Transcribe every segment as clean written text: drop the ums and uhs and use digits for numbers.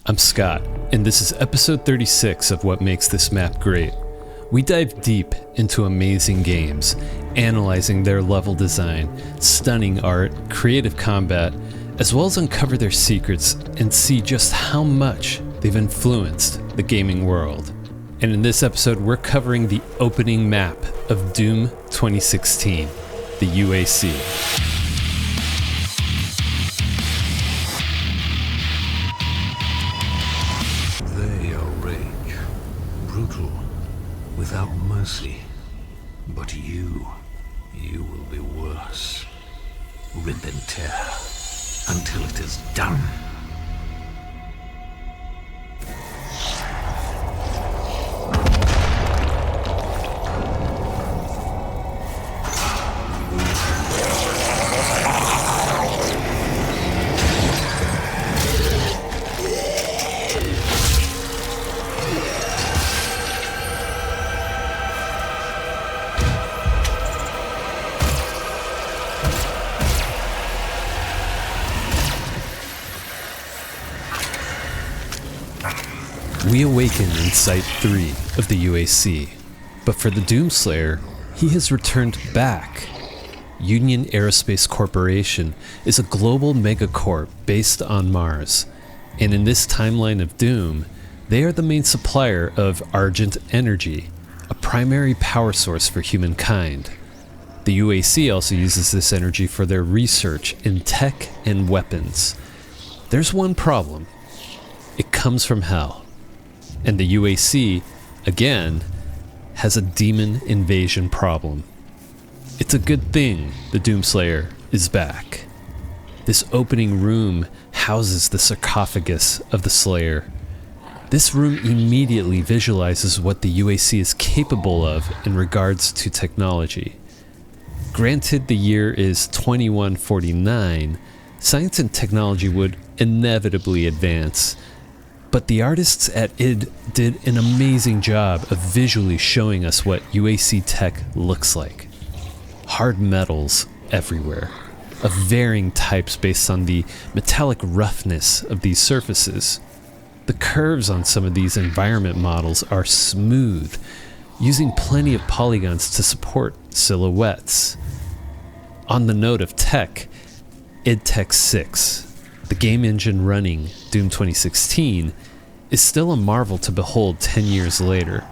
I'm Scott, and this is episode 36 of What Makes This Map Great. We dive deep into amazing games, analyzing their level design, stunning art, creative combat, as well as uncover their secrets and see just how much they've influenced the gaming world. And in this episode, we're covering the opening map of Doom 2016, the UAC. Without mercy. But you will be worse. Rip and tear until it is done. We awaken in Site 3 of the UAC, but for the Doomslayer, he has returned back. Union Aerospace Corporation is a global megacorp based on Mars, and in this timeline of Doom, they are the main supplier of Argent Energy, a primary power source for humankind. The UAC also uses this energy for their research in tech and weapons. There's one problem. It comes from hell. And the UAC, again, has a demon invasion problem. It's a good thing the Doomslayer is back. This opening room houses the sarcophagus of the Slayer. This room immediately visualizes what the UAC is capable of in regards to technology. Granted, the year is 2149, science and technology would inevitably advance, but the artists at id did an amazing job of visually showing us what UAC tech looks like. Hard metals everywhere, of varying types based on the metallic roughness of these surfaces. The curves on some of these environment models are smooth, using plenty of polygons to support silhouettes. On the note of tech, id Tech 6, the game engine running Doom 2016, is still a marvel to behold 10 years later.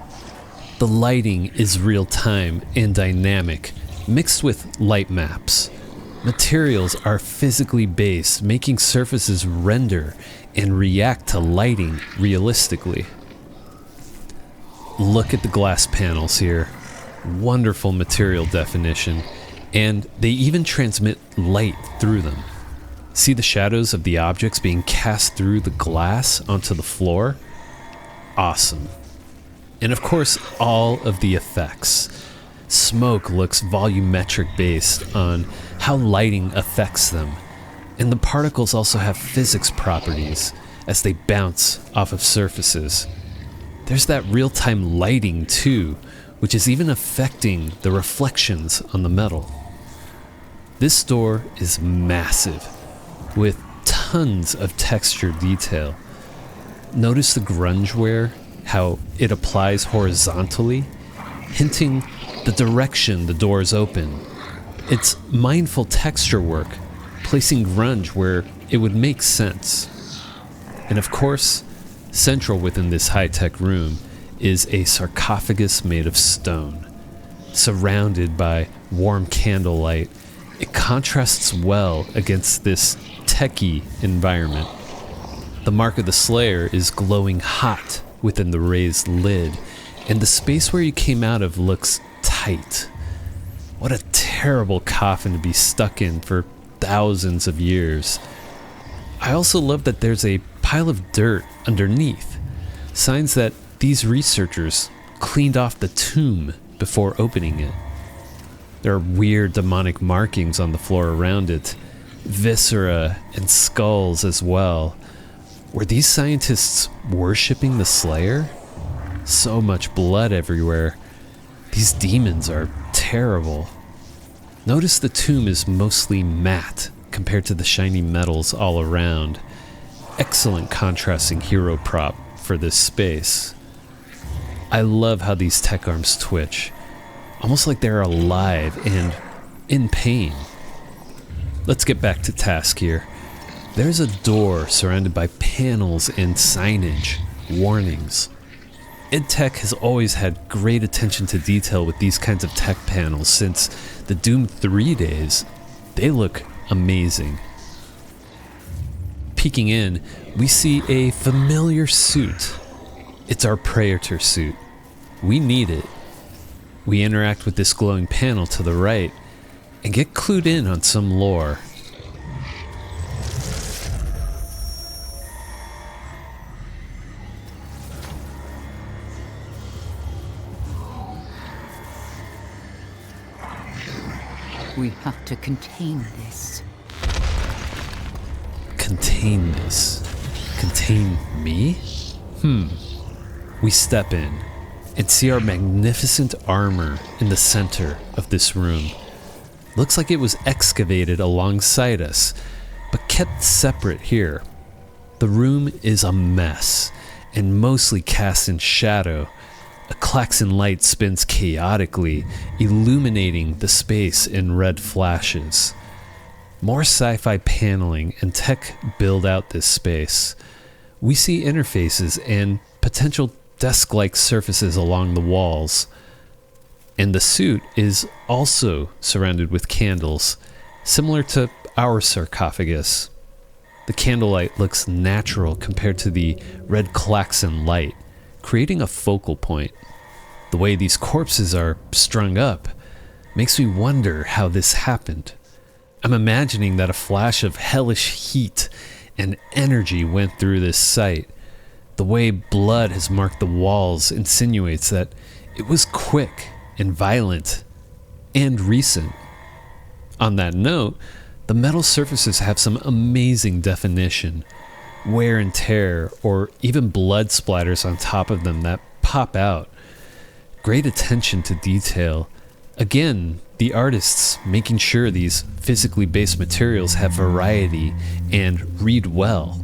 The lighting is real-time and dynamic, mixed with light maps. Materials are physically based, making surfaces render and react to lighting realistically. Look at the glass panels here. Wonderful material definition, and they even transmit light through them. See the shadows of the objects being cast through the glass onto the floor? Awesome. And of course, all of the effects. Smoke looks volumetric based on how lighting affects them. And the particles also have physics properties as they bounce off of surfaces. There's that real-time lighting too, which is even affecting the reflections on the metal. This door is massive, with tons of texture detail. Notice the grunge wear, how it applies horizontally, hinting the direction the doors open. It's mindful texture work, placing grunge where it would make sense. And of course, central within this high-tech room is a sarcophagus made of stone. Surrounded by warm candlelight, it contrasts well against this techie environment. The mark of the Slayer is glowing hot within the raised lid, and the space where you came out of looks tight. What a terrible coffin to be stuck in for thousands of years. I also love that there's a pile of dirt underneath, signs that these researchers cleaned off the tomb before opening it. There are weird demonic markings on the floor around it, viscera and skulls as well. Were these scientists worshipping the Slayer? So much blood everywhere. These demons are terrible. Notice the tomb is mostly matte compared to the shiny metals all around. excellent contrasting hero prop for this space. I love how these tech arms twitch, almost like they're alive and in pain. Let's get back to task here. There's a door surrounded by panels and signage, warnings. EdTech has always had great attention to detail with these kinds of tech panels since the Doom 3 days. They look amazing. Peeking in, we see a familiar suit. It's our Praetor suit. We need it. We interact with this glowing panel to the right and get clued in on some lore. We have to contain this. Contain this? Contain me? We step in and see our magnificent armor in the center of this room. Looks like it was excavated alongside us, but kept separate here. The room is a mess and mostly cast in shadow. A klaxon light spins chaotically, illuminating the space in red flashes. More sci-fi paneling and tech build out this space. We see interfaces and potential desk-like surfaces along the walls. And the suit is also surrounded with candles, similar to our sarcophagus. The candlelight looks natural compared to the red klaxon light, creating a focal point. The way these corpses are strung up makes me wonder how this happened. I'm imagining that a flash of hellish heat and energy went through this site. The way blood has marked the walls insinuates that it was quick and violent and recent. On that note, the metal surfaces have some amazing definition. Wear and tear, or even blood splatters on top of them that pop out. Great attention to detail. Again, the artists making sure these physically based materials have variety and read well.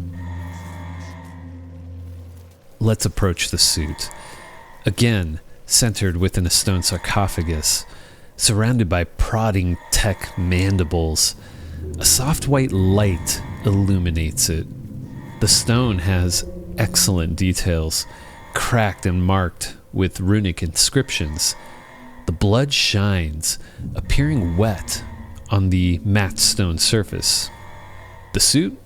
Let's approach the suit. Again, centered within a stone sarcophagus, surrounded by prodding tech mandibles. A soft white light illuminates it. The stone has excellent details, cracked and marked with runic inscriptions. The blood shines, appearing wet on the matte stone surface. The suit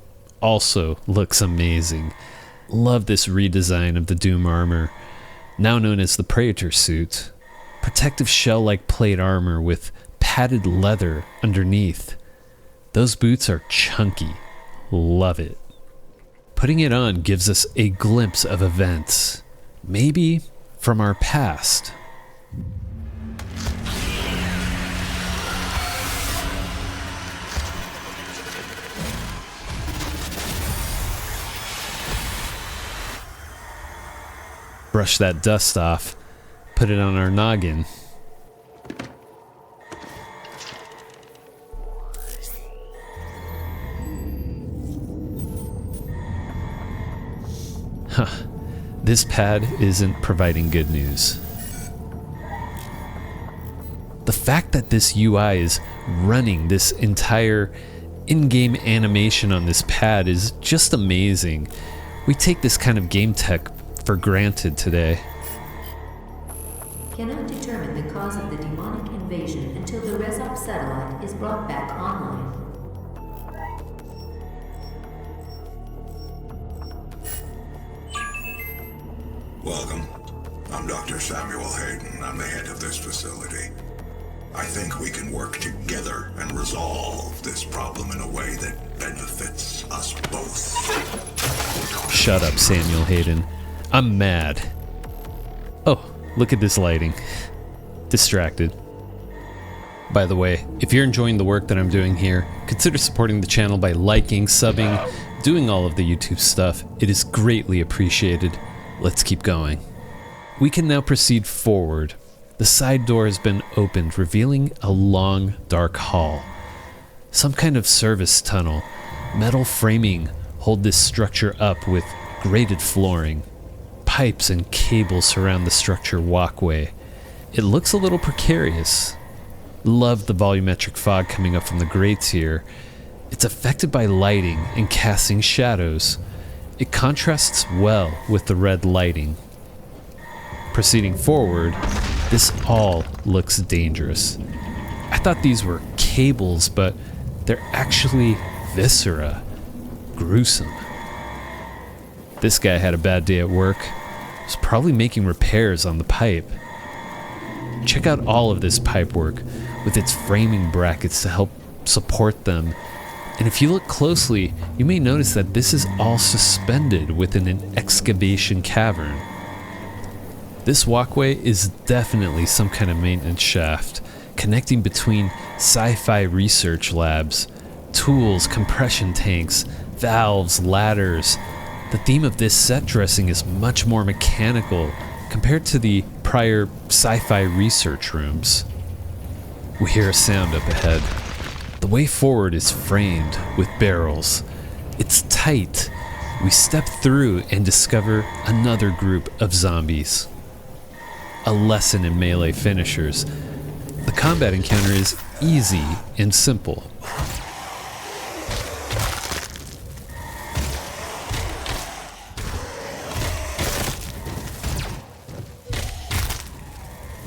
also looks amazing. Love this redesign of the Doom armor, now known as the Praetor suit. Protective shell-like plate armor with padded leather underneath. Those boots are chunky. Love it. Putting it on gives us a glimpse of events, maybe from our past. Brush that dust off, put it on our noggin. This pad isn't providing good news. The fact that this UI is running this entire in-game animation on this pad is just amazing. We take this kind of game tech for granted today. Cannot determine the cause of the demonic invasion until the Resop satellite is brought back online. Welcome. I'm Dr. Samuel Hayden. I'm the head of this facility. I think we can work together and resolve this problem in a way that benefits us both. Shut up, Samuel Hayden. I'm mad. Oh, look at this lighting. Distracted. By the way, if you're enjoying the work that I'm doing here, consider supporting the channel by liking, subbing, doing all of the YouTube stuff. It is greatly appreciated. Let's keep going. We can now proceed forward. The side door has been opened, revealing a long, dark hall. Some kind of service tunnel, metal framing hold this structure up with grated flooring. Pipes and cables surround the structure walkway. It looks a little precarious. Love the volumetric fog coming up from the grates here. It's affected by lighting and casting shadows. It contrasts well with the red lighting. Proceeding forward, this all looks dangerous. I thought these were cables, but they're actually viscera. Gruesome. This guy had a bad day at work. Was probably making repairs on the pipe. Check out all of this pipework with its framing brackets to help support them. And if you look closely, you may notice that this is all suspended within an excavation cavern. This walkway is definitely some kind of maintenance shaft, connecting between sci-fi research labs, tools, compression tanks, valves, ladders. The theme of this set dressing is much more mechanical compared to the prior sci-fi research rooms. We hear a sound up ahead. The way forward is framed with barrels. It's tight. We step through and discover another group of zombies. A lesson in melee finishers. The combat encounter is easy and simple.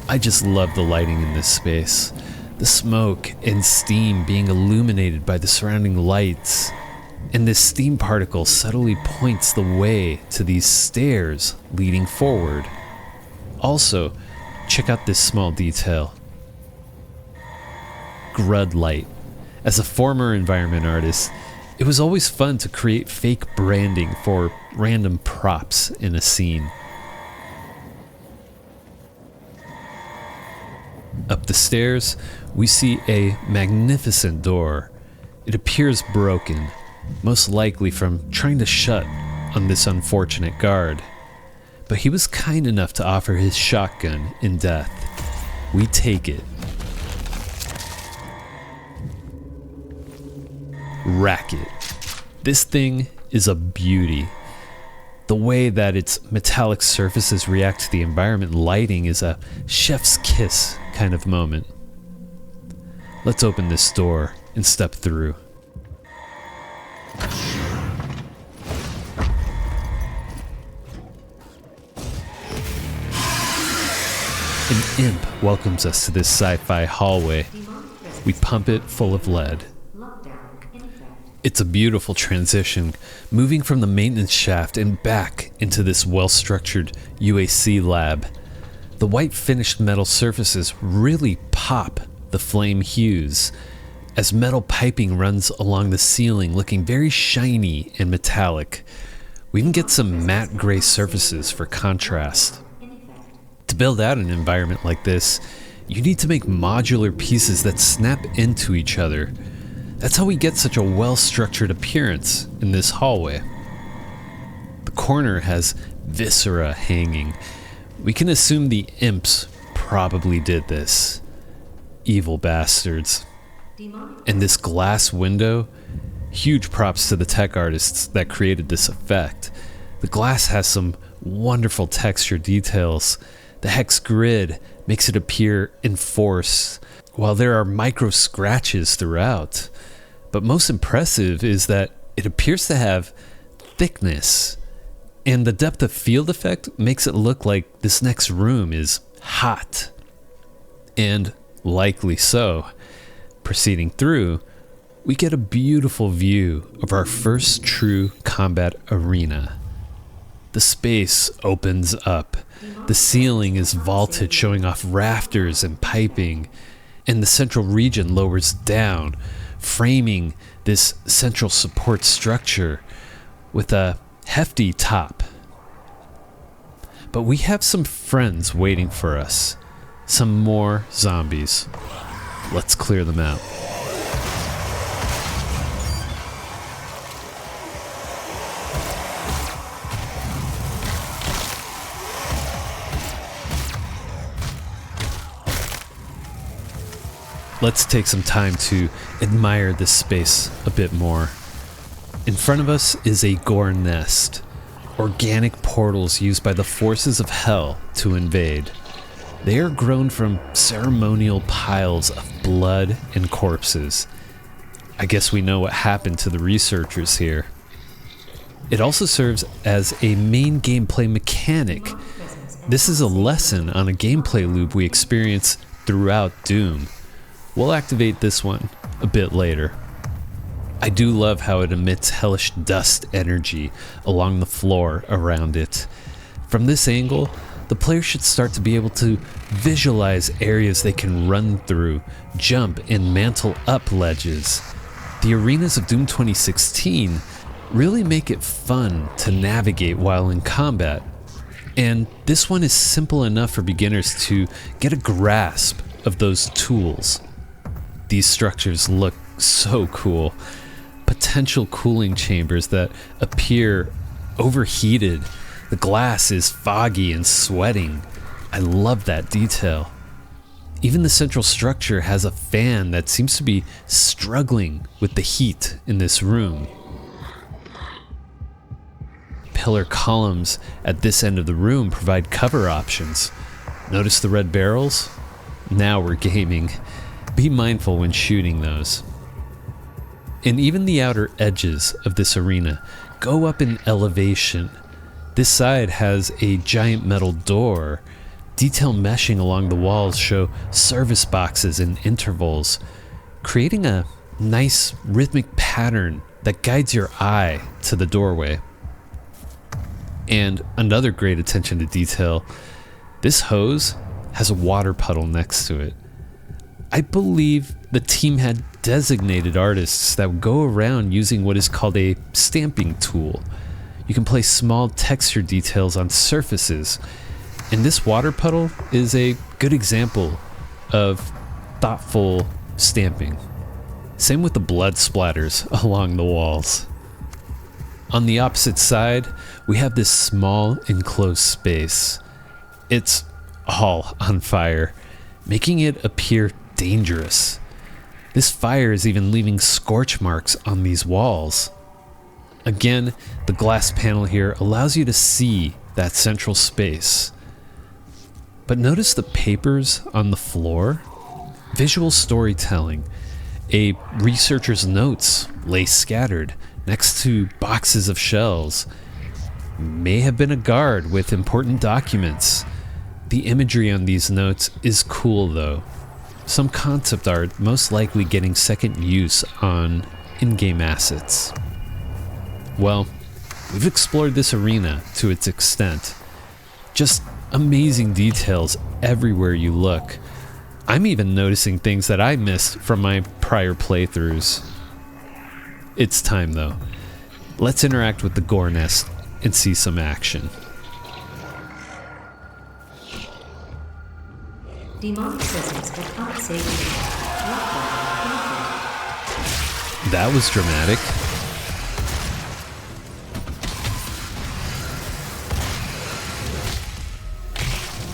I just love the lighting in this space. The smoke and steam being illuminated by the surrounding lights. And this steam particle subtly points the way to these stairs leading forward. Also, check out this small detail. Grud light. As a former environment artist, it was always fun to create fake branding for random props in a scene. Up the stairs, we see a magnificent door. It appears broken, most likely from trying to shut on this unfortunate guard. But he was kind enough to offer his shotgun in death. We take it. Racket. This thing is a beauty. The way that its metallic surfaces react to the environment lighting is a chef's kiss kind of moment. Let's open this door and step through. An imp welcomes us to this sci-fi hallway. We pump it full of lead. It's a beautiful transition, moving from the maintenance shaft and back into this well-structured UAC lab. The white finished metal surfaces really pop the flame hues, as metal piping runs along the ceiling looking very shiny and metallic. We even get some matte gray surfaces for contrast. To build out an environment like this, you need to make modular pieces that snap into each other. That's how we get such a well-structured appearance in this hallway. The corner has viscera hanging. We can assume the imps probably did this. Evil bastards. And this glass window, huge props to the tech artists that created this effect. The glass has some wonderful texture details. The hex grid makes it appear enforced, while there are micro scratches throughout. But most impressive is that it appears to have thickness, and the depth of field effect makes it look like this next room is hot. And likely so. Proceeding through, we get a beautiful view of our first true combat arena. The space opens up. The ceiling is vaulted, showing off rafters and piping, and the central region lowers down, framing this central support structure with a hefty top. But we have some friends waiting for us. Some more zombies. Let's clear them out. Let's take some time to admire this space a bit more. In front of us is a Gore nest, organic portals used by the forces of hell to invade. They are grown from ceremonial piles of blood and corpses. I guess we know what happened to the researchers here. It also serves as a main gameplay mechanic. This is a lesson on a gameplay loop we experience throughout Doom. We'll activate this one a bit later. I do love how it emits hellish dust energy along the floor around it. From this angle, the player should start to be able to visualize areas they can run through, jump, and mantle up ledges. The arenas of Doom 2016 really make it fun to navigate while in combat, and this one is simple enough for beginners to get a grasp of those tools. These structures look so cool. Potential cooling chambers that appear overheated. The glass is foggy and sweating. I love that detail. Even the central structure has a fan that seems to be struggling with the heat in this room. Pillar columns at this end of the room provide cover options. Notice the red barrels? Now we're gaming. Be mindful when shooting those. And even the outer edges of this arena go up in elevation. This side has a giant metal door. Detail meshing along the walls show service boxes in intervals, creating a nice rhythmic pattern that guides your eye to the doorway. And another great attention to detail, this hose has a water puddle next to it. I believe the team had designated artists that would go around using what is called a stamping tool. You can place small texture details on surfaces, and this water puddle is a good example of thoughtful stamping. Same with the blood splatters along the walls. On the opposite side, we have this small enclosed space. It's all on fire, making it appear dangerous. This fire is even leaving scorch marks on these walls. Again, the glass panel here allows you to see that central space. But notice the papers on the floor? Visual storytelling. A researcher's notes lay scattered next to boxes of shells. May have been a guard with important documents. The imagery on these notes is cool though. Some concept art most likely getting second use on in-game assets. Well, we've explored this arena to its extent. Just amazing details everywhere you look. I'm even noticing things that I missed from my prior playthroughs. It's time though. Let's interact with the Gore nest and see some action. Demonic presence at unsafe. That was dramatic.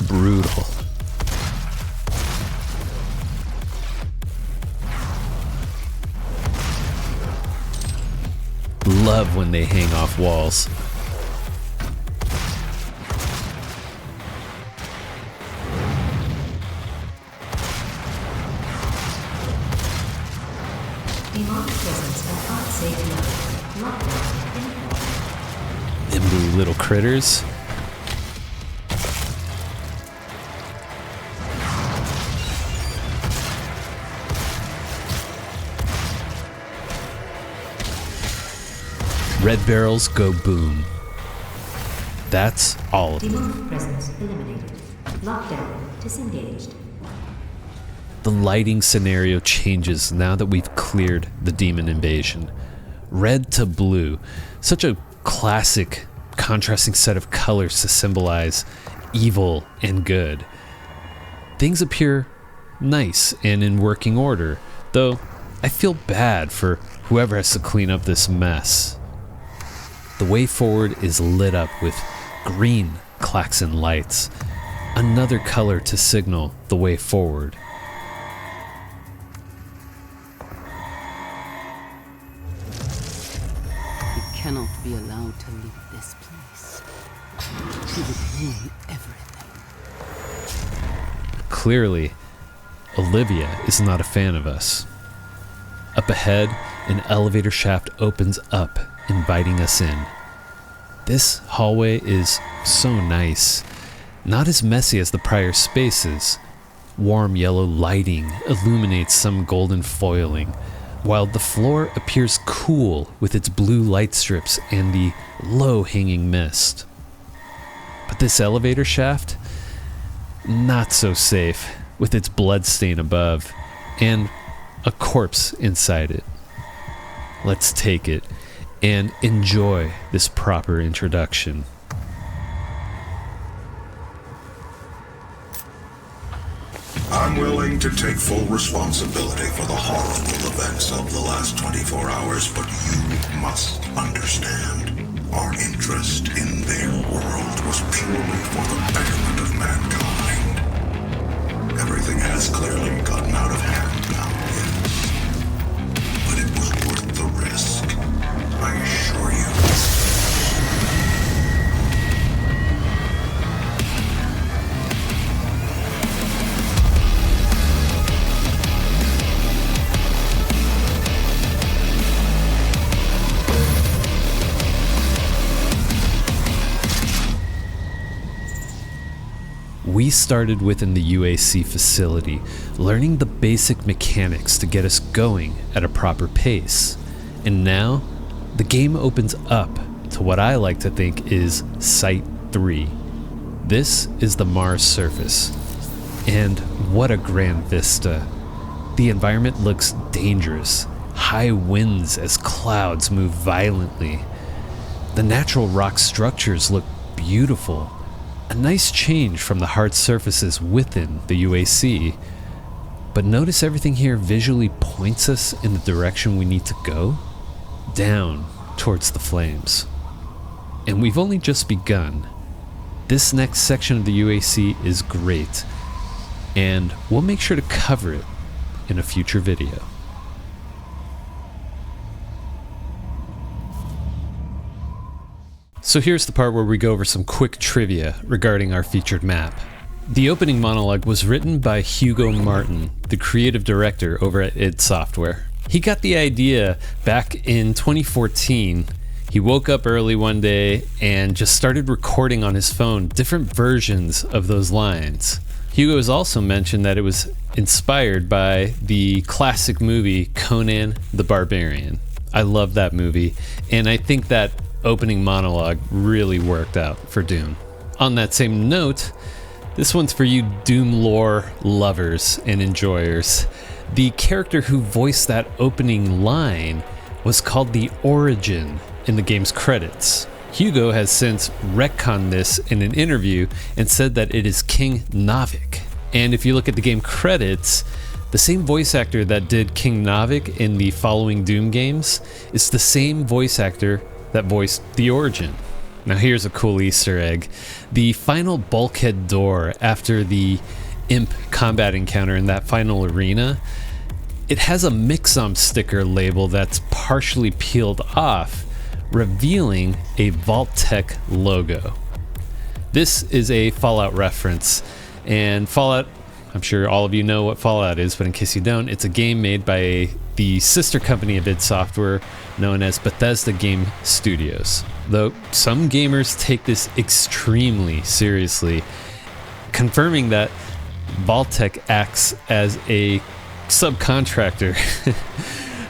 Brutal. Love when they hang off walls. Demonic presence at unsafe. Lockdown. Nimbly little critters. Red barrels go boom. That's all of them. Demonic presence eliminated. Lockdown disengaged. The lighting scenario changes now that we've cleared the demon invasion. Red to blue. Such a classic contrasting set of colors to symbolize evil and good. Things appear nice and in working order, though I feel bad for whoever has to clean up this mess. The way forward is lit up with green klaxon lights, another color to signal the way forward. You would ruin everything. Clearly, Olivia is not a fan of us. Up ahead, an elevator shaft opens up, inviting us in. This hallway is so nice. Not as messy as the prior spaces. Warm yellow lighting illuminates some golden foiling, while the floor appears cool with its blue light strips and the low-hanging mist. But this elevator shaft, not so safe, with its bloodstain above and a corpse inside it. Let's take it and enjoy this proper introduction. I'm willing to take full responsibility for the horrible events of the last 24 hours, but you must understand. Our interest in their world was purely for the betterment of mankind. Everything has clearly gotten out of hand now, yes. But it was worth the risk, I assure you. We started within the UAC facility, learning the basic mechanics to get us going at a proper pace. And now, the game opens up to what I like to think is Site 3. This is the Mars surface. And what a grand vista. The environment looks dangerous. High winds as clouds move violently. The natural rock structures look beautiful. A nice change from the hard surfaces within the UAC. But notice everything here visually points us in the direction we need to go, down towards the flames. And we've only just begun. This next section of the UAC is great, and we'll make sure to cover it in a future video. So here's the part where we go over some quick trivia regarding our featured map. The opening monologue was written by Hugo Martin, the creative director over at id Software. He got the idea back in 2014. He woke up early one day and just started recording on his phone different versions of those lines. Hugo has also mentioned that it was inspired by the classic movie Conan the Barbarian. I love that movie, and I think that opening monologue really worked out for Doom. On that same note, this one's for you Doom lore lovers and enjoyers. The character who voiced that opening line was called the Origin in the game's credits. Hugo has since retconned this in an interview and said that it is King Navik. And if you look at the game credits, the same voice actor that did King Navik in the following Doom games is the same voice actor that voiced the Origin. Now here's a cool Easter egg. The final bulkhead door after the imp combat encounter in that final arena, it has a Mixom sticker label that's partially peeled off, revealing a Vault-Tec logo. This is a Fallout reference, and Fallout, I'm sure all of you know what Fallout is, but in case you don't, it's a game made by the sister company of id Software, known as Bethesda Game Studios. Though some gamers take this extremely seriously, confirming that Vault-Tec acts as a subcontractor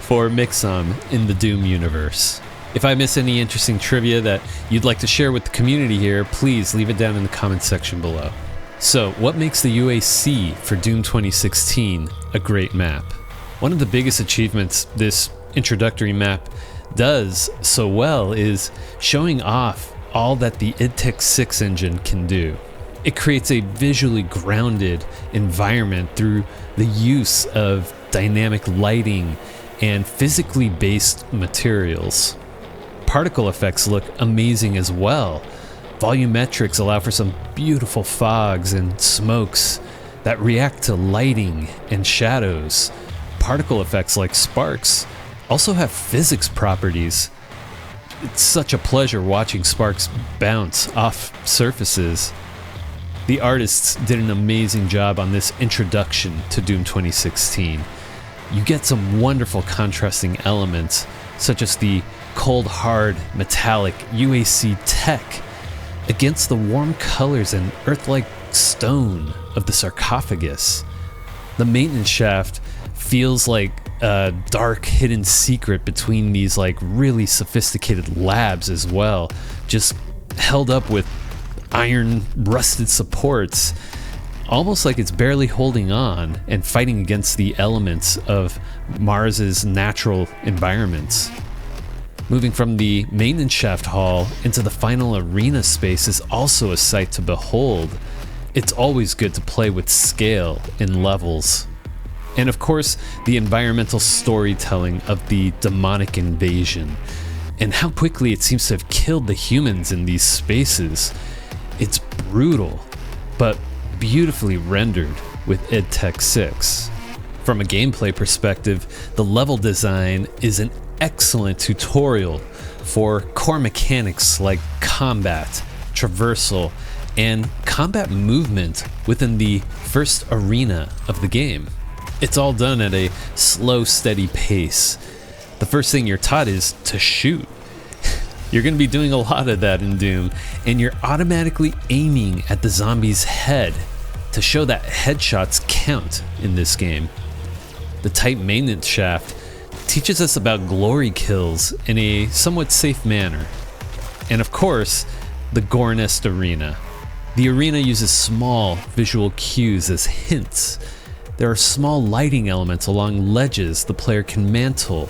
for Mixom in the Doom universe. If I miss any interesting trivia that you'd like to share with the community here, please leave it down in the comments section below. So, what makes the UAC for Doom 2016 a great map? One of the biggest achievements this introductory map does so well is showing off all that the id Tech 6 engine can do. It creates a visually grounded environment through the use of dynamic lighting and physically based materials. Particle effects look amazing as well. Volumetrics allow for some beautiful fogs and smokes that react to lighting and shadows. Particle effects like sparks also have physics properties it's such a pleasure watching sparks bounce off surfaces. The artists did an amazing job on this introduction to Doom 2016. You get some wonderful contrasting elements, such as the cold, hard, metallic UAC tech against the warm colors and earth-like stone of the sarcophagus. The maintenance shaft feels like a dark hidden secret between these like really sophisticated labs as well, just held up with iron rusted supports, almost like it's barely holding on and fighting against the elements of Mars's natural environments. Moving from the maintenance shaft hall into the final arena space is also a sight to behold. It's always good to play with scale in levels. And of course, the environmental storytelling of the demonic invasion and how quickly it seems to have killed the humans in these spaces. It's brutal, but beautifully rendered with EdTech 6. From a gameplay perspective, the level design is an excellent tutorial for core mechanics like combat, traversal, and combat movement within the first arena of the game. It's all done at a slow, steady pace. The first thing you're taught is to shoot. You're going to be doing a lot of that in Doom, and you're automatically aiming at the zombie's head to show that headshots count in this game. The tight maintenance shaft teaches us about glory kills in a somewhat safe manner. And of course, the Gore Nest arena. The arena uses small visual cues as hints. There are small lighting elements along ledges the player can mantle.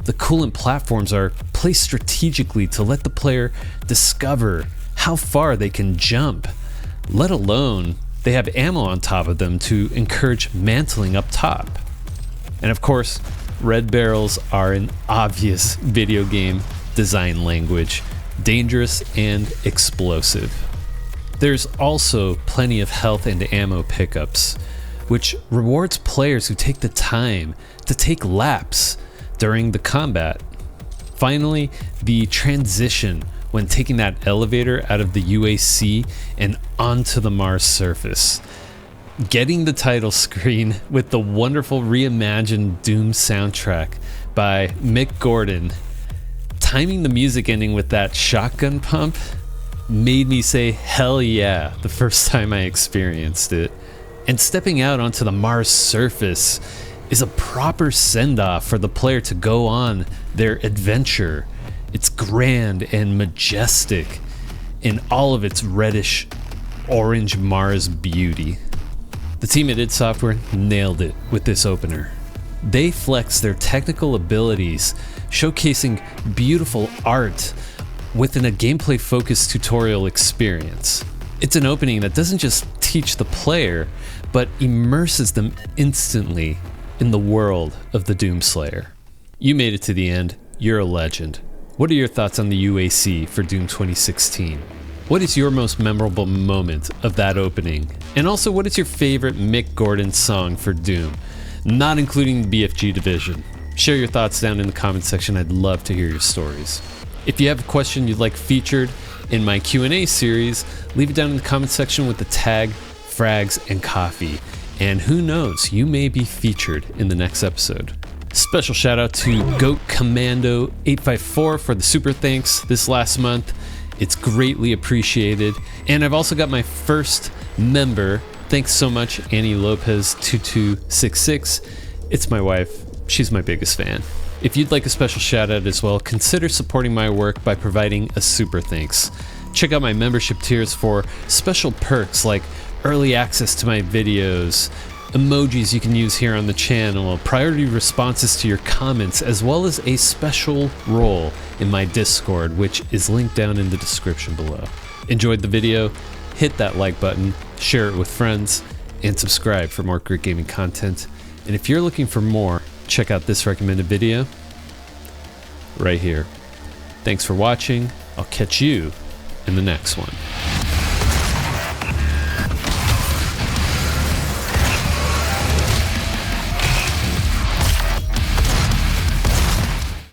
The coolant platforms are placed strategically to let the player discover how far they can jump, let alone they have ammo on top of them to encourage mantling up top. And of course, red barrels are an obvious video game design language, dangerous and explosive. There's also plenty of health and ammo pickups, which rewards players who take the time to take laps during the combat. Finally, the transition when taking that elevator out of the UAC and onto the Mars surface. Getting the title screen with the wonderful reimagined Doom soundtrack by Mick Gordon, timing the music ending with that shotgun pump made me say hell yeah the first time I experienced it. And stepping out onto the Mars surface is a proper send-off for the player to go on their adventure. It's grand and majestic in all of its reddish orange Mars beauty. The team at id Software nailed it with this opener. They flex their technical abilities, showcasing beautiful art within a gameplay-focused tutorial experience. It's an opening that doesn't just teach the player, but immerses them instantly in the world of the Doomslayer. You made it to the end. You're a legend. What are your thoughts on the UAC for Doom 2016? What is your most memorable moment of that opening? And also, what is your favorite Mick Gordon song for Doom? Not including the BFG division. Share your thoughts down in the comment section. I'd love to hear your stories. If you have a question you'd like featured in my Q&A series, leave it down in the comment section with the tag frags and coffee. And who knows, you may be featured in the next episode. Special shout out to Goat Commando 854 for the super thanks this last month. It's greatly appreciated. And I've also got my first member. Thanks so much, Annie Lopez 2266. It's my wife. She's my biggest fan. If you'd like a special shout out as well, consider supporting my work by providing a super thanks. Check out my membership tiers for special perks like early access to my videos, emojis you can use here on the channel, priority responses to your comments, as well as a special role in my Discord, which is linked down in the description below. Enjoyed the video? Hit that like button, share it with friends, and subscribe for more great gaming content. And if you're looking for more, check out this recommended video right here. Thanks for watching. I'll catch you in the next one.